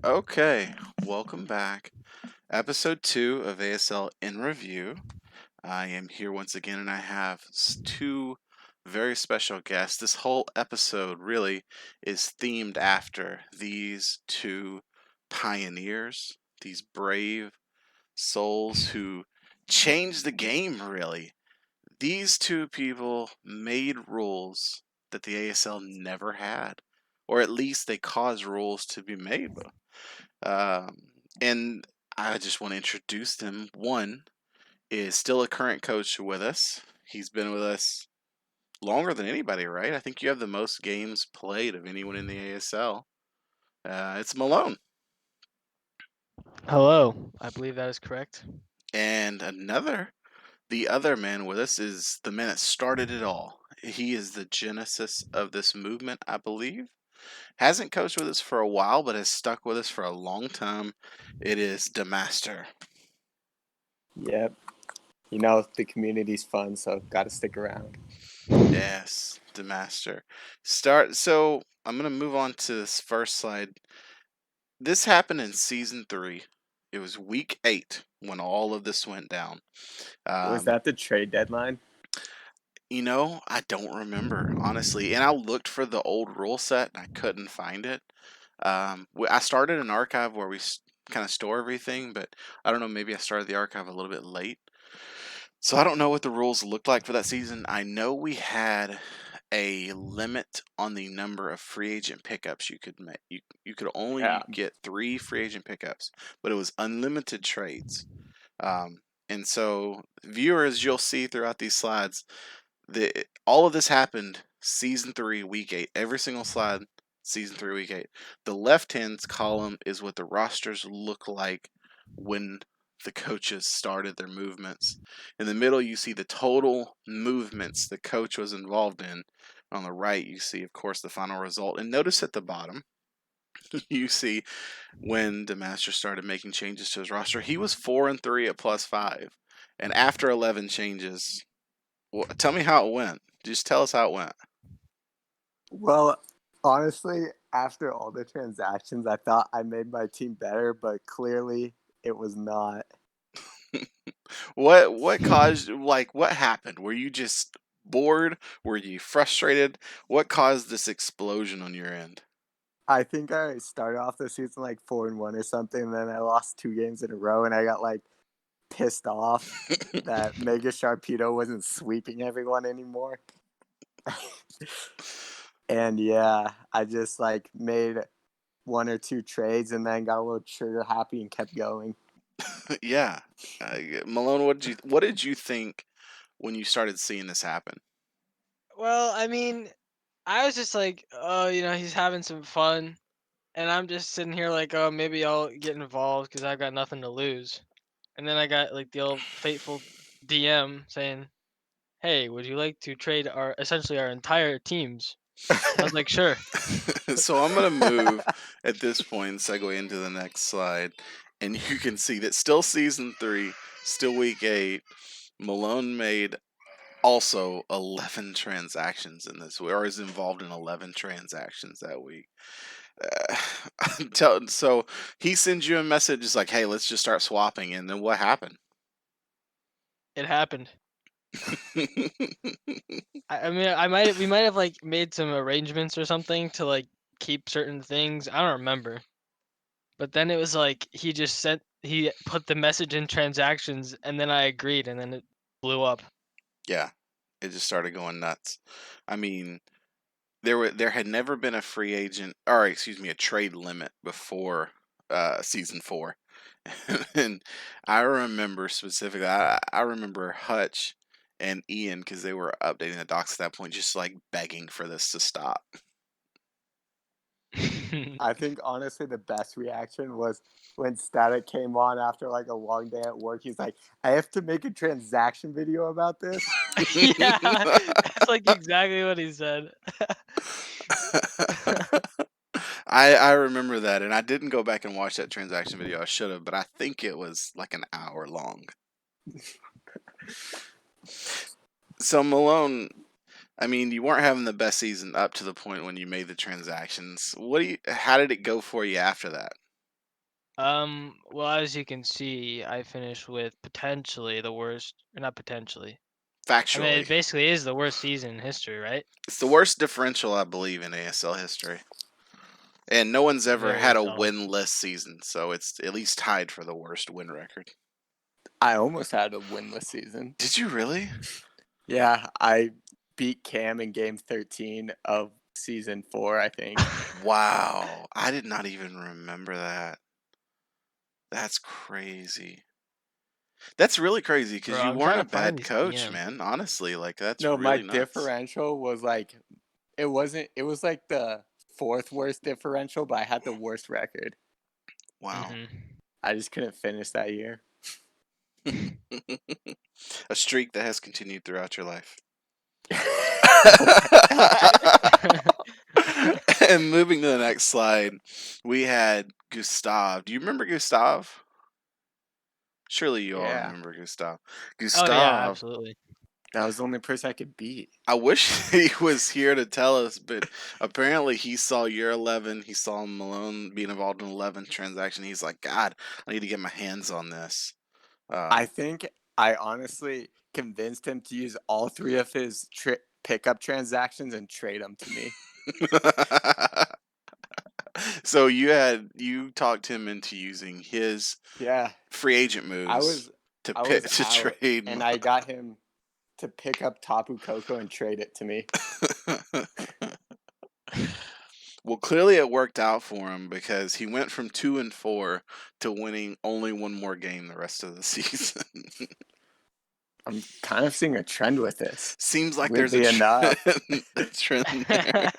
Okay, welcome back. Episode 2 of ASL in Review. I am here once again and I have two very special guests. This whole episode really is themed after these two pioneers, these brave souls who changed the game, really. These two people made rules that the ASL never had, or at least they caused rules to be made. Um, and I just want to introduce them. One is still a current coach with us. He's been with us longer than anybody, right? I think you have the most games played of anyone in the ASL. It's Melone. Hello, I believe that is correct. And the other man with us is the man that started it all. He is the genesis of this movement, I believe. Hasn't coached with us for a while, but has stuck with us for a long time. It is Demaster. Yep. You know, the community's fun, so gotta stick around. Yes, Demaster. So I'm gonna move on to this first slide. This happened in season 3. It was week 8 when all of this went down. Was Um, that the trade deadline? I don't remember honestly, and I looked for the old rule set and I couldn't find it. I started an archive where we kind of store everything, but I don't know. Maybe I started the archive a little bit late. So I don't know what the rules looked like for that season. I know we had a limit on the number of free agent pickups you could make. You could only Yeah. get 3 free agent pickups, but it was unlimited trades. And so viewers, you'll see throughout these slides, all of this happened season 3, week 8. Every single slide, season 3, week 8. The left hand column is what the rosters look like when the coaches started their movements. In the middle, you see the total movements the coach was involved in. On the right, you see, of course, the final result. And notice at the bottom, you see when DeMaster started making changes to his roster, he was 4-3 at +5. And after 11 changes, tell me how it went. Just tell us how it went. Well, honestly, after all the transactions, I thought I made my team better, but clearly it was not. What caused, like, what happened? Were you just bored? Were you frustrated? What caused this explosion on your end? I think I started off the season like 4-1 or something, and then I lost 2 games in a row, and I got like pissed off that Mega Sharpedo wasn't sweeping everyone anymore. And yeah, I just like made 1 or 2 trades and then got a little trigger happy and kept going. Yeah. Malone, what did you think when you started seeing this happen? Well, I mean, I was just like, oh, he's having some fun, and I'm just sitting here like, oh, maybe I'll get involved because I've got nothing to lose. And then I got like the old fateful DM saying, "Hey, would you like to trade essentially our entire teams?" I was like, "Sure." So I'm gonna move at this point and segue into the next slide, and you can see that still season 3, still week 8. Malone made also 11 transactions in this week, or is involved in 11 transactions that week. So he sends you a message, it's like, hey, let's just start swapping, and then what happened? It happened. I mean, we might have like made some arrangements or something to like keep certain things. I don't remember. But then it was like he put the message in transactions and then I agreed and then it blew up. Yeah, it just started going nuts. I mean, there had never been a free agent, or excuse me, a trade limit before season 4. And I remember specifically, I remember Hutch and Ian, because they were updating the docs at that point, just like begging for this to stop. I think honestly the best reaction was when Static came on after like a long day at work. He's like, I have to make a transaction video about this. Yeah, that's like exactly what he said. I remember that, and I didn't go back and watch that transaction video. I should have, but I think it was like an hour long. So Malone, I mean, you weren't having the best season up to the point when you made the transactions. How did it go for you after that? Well, as you can see, I finished with potentially the worst, or not potentially. I mean, Factually, it basically is the worst season in history, right? it's the worst differential, I believe, in ASL history. And no one's ever Very had a dull. winless season, so it's at least tied for the worst win record. I almost had a winless season. Did you really? Yeah, I beat Cam in game 13 of season 4, I think. Wow. I did not even remember that. That's crazy. That's really crazy because Bro, you I'm weren't trying a to find bad these coach, DMs. man. Honestly, like that's No, my really nuts. differential was like, it was like the 4th worst differential, but I had the worst record. Wow. I just couldn't finish that year. A streak that has continued throughout your life. And moving to the next slide, we had Gustav. Do you remember Gustav? Surely you all Yeah. remember Gustav. Oh yeah, Gustav, absolutely. That was the only person I could beat. I wish he was here to tell us, but apparently he saw year 11. He saw Melone being involved in 11 transaction. He's like, God, I need to get my hands on this. I think I honestly convinced him to use all 3 of his pickup transactions and trade them to me. So you talked him into using his Yeah, free agent I moves was to I was to out, trade. and I got him to pick up Tapu Koko and trade it to me. Well, clearly it worked out for him because he went from 2-4 to winning only one more game the rest of the season. I'm kind of seeing a trend with this. Seems like there's Weirdly enough. a trend there.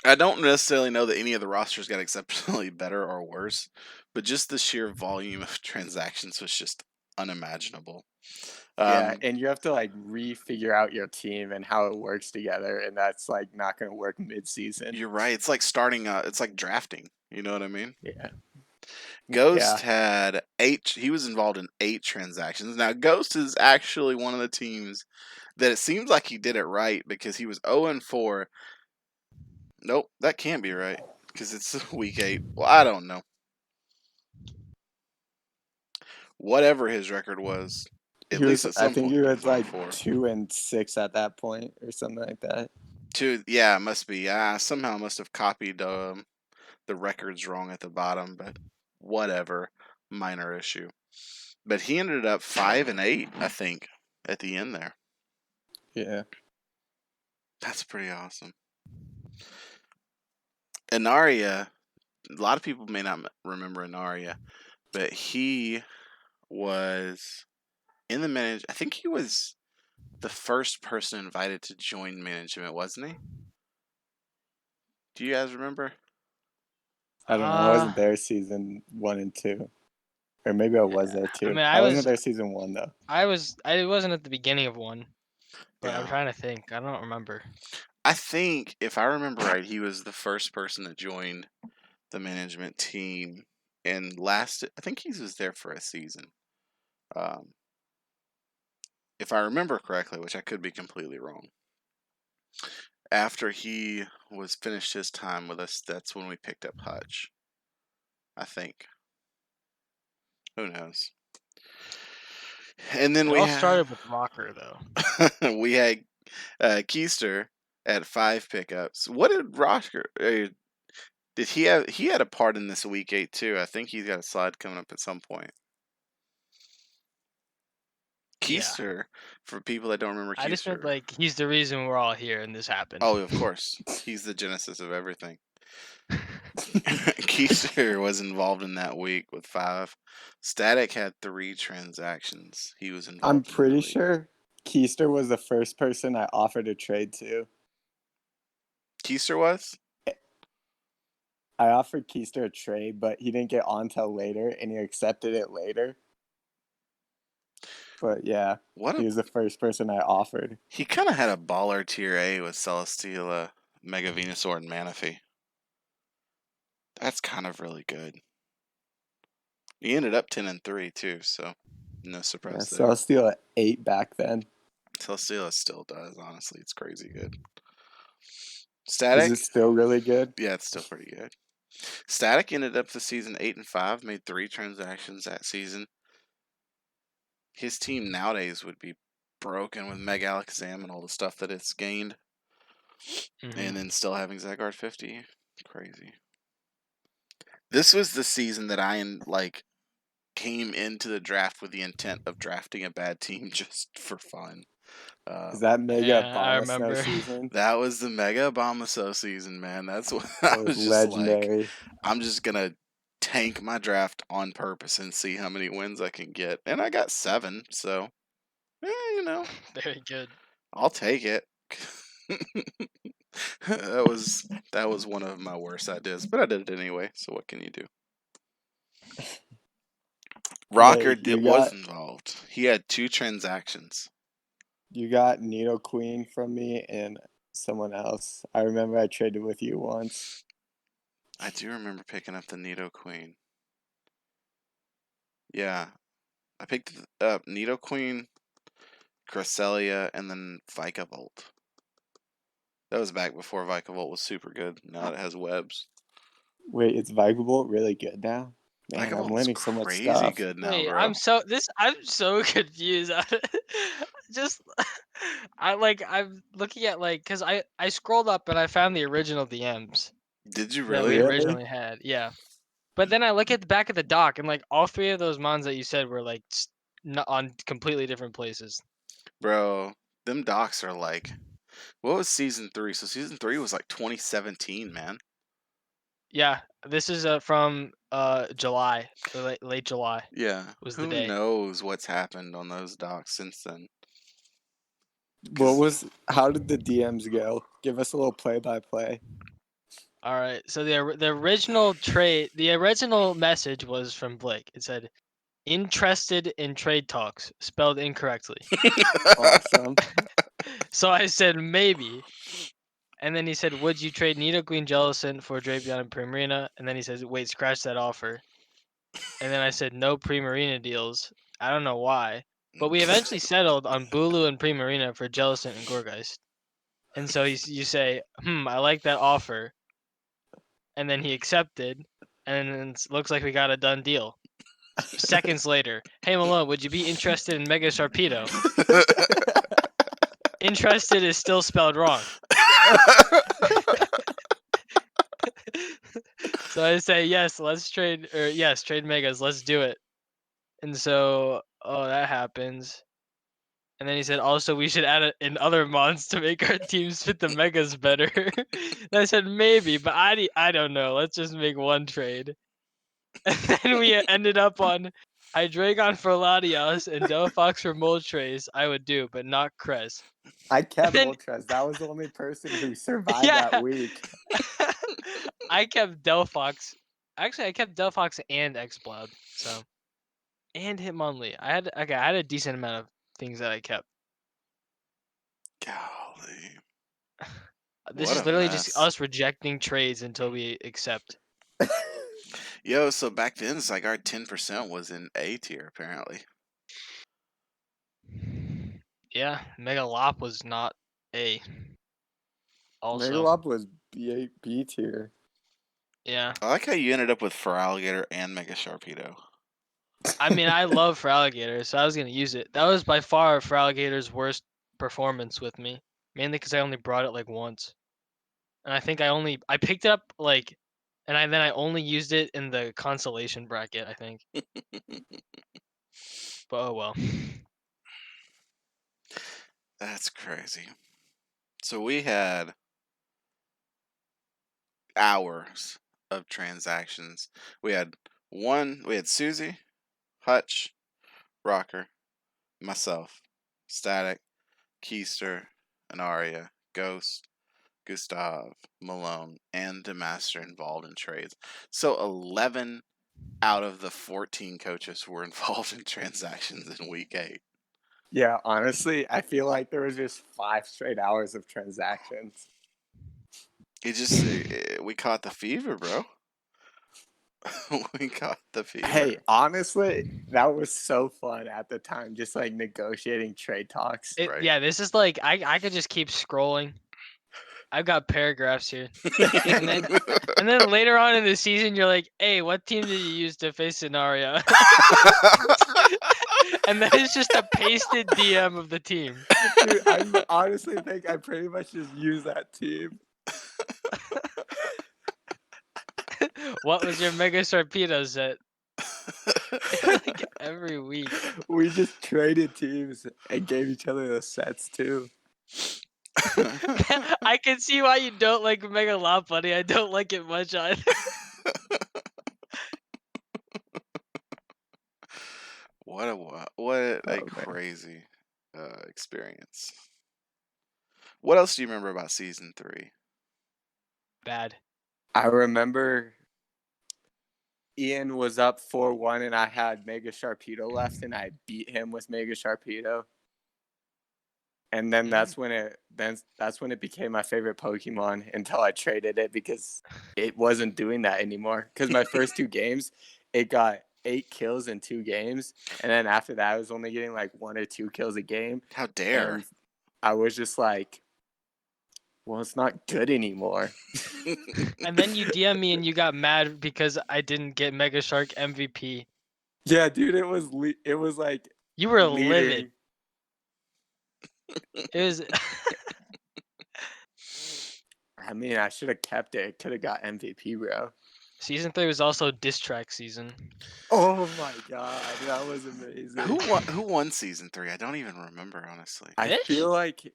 I don't necessarily know that any of the rosters got exceptionally better or worse, but just the sheer volume of transactions was just unimagineable. Yeah, and you have to like refigure out your team and how it works together, and that's like not going to work mid-season. You're right. It's like starting. It's like drafting. You know what I mean? Yeah. Ghost had 8. He was involved in 8 transactions. Now, Ghost is actually one of the teams that it seems like he did it right because he was 0-4. Nope, that can't be right because it's week 8. Well, I don't know. Whatever his record was, at least at I some think point he he was was like 0-4. 2-6 at that point or something like that. Yeah, it must be. Somehow must have copied the records wrong at the bottom, but whatever, minor issue. But he ended up 5-8, I think, at the end there. Yeah. That's pretty awesome. Inaria, a lot of people may not remember Inaria, but he was in the manage. I think he was the first person invited to join management, wasn't he? Do you guys remember? I don't know. I wasn't there season 1 and 2. Or maybe I was there too. I mean, I wasn't there season 1 though. I wasn't at the beginning of one, but I'm Yeah. trying to think. I don't remember. I think, if I remember right, he was the first person that joined the management team and lasted. I think he was there for a season. If I remember correctly, which I could be completely wrong. After he was finished his time with us, that's when we picked up Hutch. I think. Who knows? And then It all started with Rocker, though. we had Keister at 5 pickups. What did Rocker? Did he have? He had a part in this week 8 too. I think he's got a slide coming up at some point. Keister, for people that don't remember Keister. I just meant like he's the reason we're all here and this happened. Oh, of course. He's the genesis of everything. Keister was involved in that week with 5. Static had 3 transactions. He was involved. I'm pretty sure Keister was the first person I offered a trade to. Keister was? I offered Keister a trade, but he didn't get on till later, and he accepted it later. But yeah, he was the first person I offered. He kind of had a baller tier A with Celesteela, Mega Venusaur, and Manaphy. That's kind of really good. He ended up 10-3 too, so no surprise there. Celesteela 8 back then. Celesteela still does, honestly. It's crazy good. Static? Is it still really good? Yeah, it's still pretty good. Static ended up the season 8-5, made 3 transactions that season. His team nowadays would be broken with Meg Alakazam and all the stuff that it's gained. And then still having Zygarde 50. Crazy. This was the season that I came into the draft with the intent of drafting a bad team just for fun. Is that Mega Yeah, I Obama Snow remember. season? That was the Mega Obama season, man. That's what I That was was just like, legendary. I'm just gonna tank my draft on purpose and see how many wins I can get. And I got 7, so you know, Very good. I'll take it. that was one of my worst ideas, but I did it anyway. So what can you do? Rocker Hey, was involved. He had 2 transactions. you got Nido Queen from me and someone else. I remember I traded with you once. I do remember picking up the Nido Queen. Yeah, I picked up Nido Queen, Cresselia, and then Vikavolt. That was back before Vikavolt was super good. Now it has webs. Wait, is Vikavolt really good now? Man, I'm Vikavolt is learning so much crazy stuff. good now, Wait, bro. I'm so confused. Just I'm looking at because I scrolled up and I found the original DMs Did you that we really? Really? originally had. Yeah. But then I look at the back of the doc and all 3 of those mons that you said were on completely different places. Bro, them docs are like, what was season 3? So season 3 was like 2017, man. Yeah, this is from July, late July. Yeah. Was the Who day. knows what's happened on those docs since then? How did the DMs go? Give us a little play-by-play. All right. So the original message was from Blake. It said, "Interested in trade talks," spelled incorrectly. Awesome. So I said maybe, and then he said, "Would you trade Nidoqueen Jellicent for Drapion and Primarina?" And then he says, "Wait, scratch that offer." And then I said, "No Primarina deals." I don't know why, but we eventually settled on Bulu and Primarina for Jellicent and Gourgeist. And so you say, I like that offer. And then he accepted, and then it looks like we got a done deal. Seconds later, "Hey Melone, would you be interested in Mega Sharpedo?" Interested is still spelled wrong. So I say, yes, let's trade, or yes, trade Megas, let's do it. And so, that happens. And then he said, also, we should add in other mods to make our teams fit the Megas better. And I said, maybe, but I don't know. Let's just make one trade. And then we ended up on Hydreigon for Latias and Delphox for Moltres. I would do, but not Cress. I kept then- Moltres. That was the only person who survived Yeah. that week. I kept Delphox. Actually, I kept Delphox and Exploud. So, and Hitmonlee. I had a decent amount of things that I kept. Golly. This What is a literally just mess. us rejecting trades until we accept. Yo, so back then, it's like our 10% was in A tier, apparently. Yeah, Mega Lop was not A. Also, Megalop was B tier. yeah. I like how you ended up with Feraligatr and Mega Sharpedo. I mean, I love Feraligatr, so I was gonna use it. That was by far Feraligator's worst performance with me, mainly because I only brought it like once, and I think I picked it up and I only used it in the consolation bracket, I think. But oh well. That's crazy. So we had hours of transactions. We had Susie, Hutch, Rocker, myself, Static, Keister, Anaria, Ghost, Gustav, Malone, and Demaster involved in trades. So 11 out of the 14 coaches were involved in transactions in week 8. Yeah, honestly, I feel like there was just 5 straight hours of transactions. We caught the fever, bro. We caught the fever. Hey, honestly, that was so fun at the time, just negotiating trade talks. Right. Yeah, this is I could just keep scrolling. I've got paragraphs here. And then later on in the season, you're like, "Hey, what team did you use to face Scenario?" And then it's just a pasted DM of the team. Dude, I honestly think I pretty much just use that team. What was your Mega Sharpedo set? Like every week. We just traded teams and gave each other the sets too. I can see why you don't like Mega Lot Buddy. I don't like it much either. What a Oh, man. crazy experience. What else do you remember about season 3? Bad. I remember Ian was up 4-1 and I had Mega Sharpedo left and I beat him with Mega Sharpedo. And then that's when it became my favorite Pokemon until I traded it because it wasn't doing that anymore. Because my first 2 games, it got 8 kills in 2 games. And then after that, I was only getting like 1 or 2 kills a game. How dare! And I was just like, well, it's not good anymore. And then you DM me and you got mad because I didn't get Mega Shark MVP. Yeah, dude, it was like You were leading. livid. It was. I mean, I should have kept it. It could have got MVP, bro. Season 3 was also diss track season. Oh my god, that was amazing. Who won season 3? I don't even remember, honestly. I Vish? feel like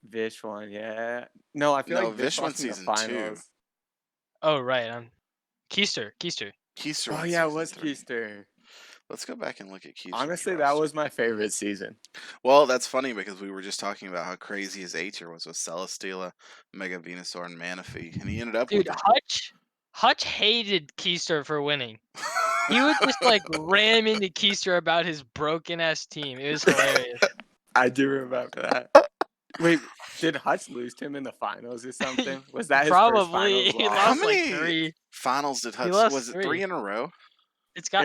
Vish won, yeah. No, I feel No, like Vish won lost in the season 2. finals. Oh right, Keister. Keister Oh won yeah, it season was 3. Keister. Let's go back and look at Keister's Honestly, that roster. was my favorite season. Well, that's funny because we were just talking about how crazy his A tier was with Celesteela, Mega Venusaur, and Manaphy, and he ended up Dude, with Hutch hated Keister for winning. He would just like ram into Keister about his broken ass team. It was hilarious. I do remember that. Wait, did Hutch lose to him in the finals or something? Was that his first Probably. finals He loss? How lost like many 3. finals did Hutch? lost Was it 3 3. in a row? It's got.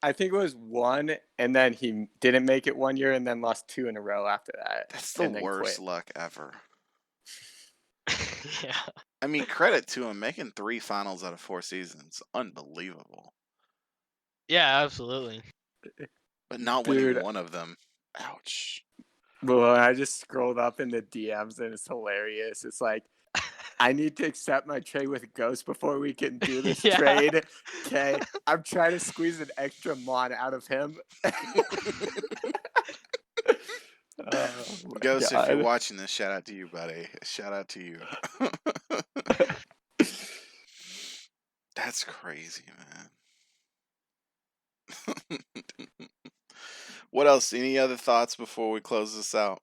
I think it was 1, and then he didn't make it 1 year, and then lost 2 in a row after that. That's the and then worst quit. luck ever. Yeah. I mean, credit to him making 3 finals out of 4 seasons. Unbelievable. Yeah, absolutely. But not Dude. winning one of them. Ouch. Well, I just scrolled up in the DMs and it's hilarious. It's like, I need to accept my trade with Ghost before we can do this Yeah. trade. Okay, I'm trying to squeeze an extra mon out of him. Ghost, if you're watching this, shout out to you, buddy. Shout out to you. That's crazy, man. What else? Any other thoughts before we close this out?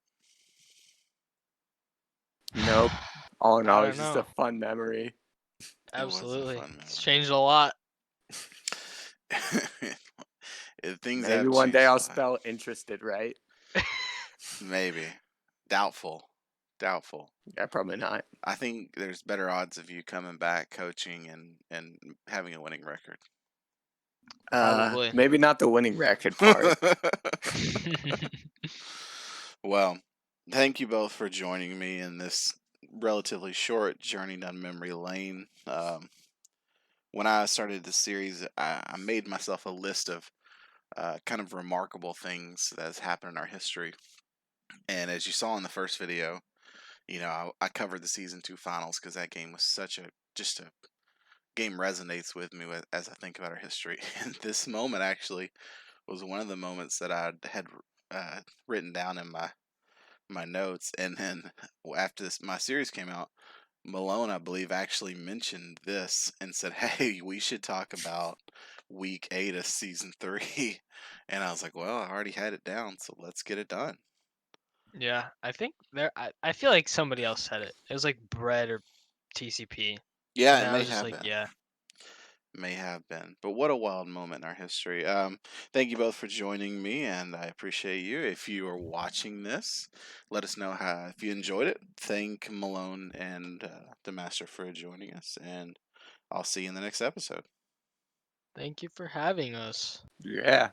Nope. All in all, I it's don't just know. a fun memory. Absolutely. It was a fun It's changed a lot. Things Maybe have one day changed a I'll lot. spell interested right. Maybe. Doubtful. Yeah, probably not. I think there's better odds of you coming back coaching and having a winning record. Probably. Maybe not the winning record part. Well, thank you both for joining me in this relatively short journey down memory lane. When I started this series, I made myself a list of kind of remarkable things that has happened in our history. And as you saw in the first video, you know, I covered the season 2 finals because that game was such a game resonates with me as I think about our history. And this moment actually was one of the moments that I had written down in my notes. And then after my series came out, Melone, I believe, actually mentioned this and said, "Hey, we should talk about week 8 of season 3." And I was like, "Well, I already had it down, so let's get it done." Yeah, I think I feel like somebody else said it. It was like Bread or TCP. Yeah, And it I may was just have like, been. yeah. May have been, but what a wild moment in our history. Thank you both for joining me, and I appreciate you. If you are watching this, let us know how if you enjoyed it. Thank Melone and the Master for joining us, and I'll see you in the next episode. Thank you for having us. Yeah.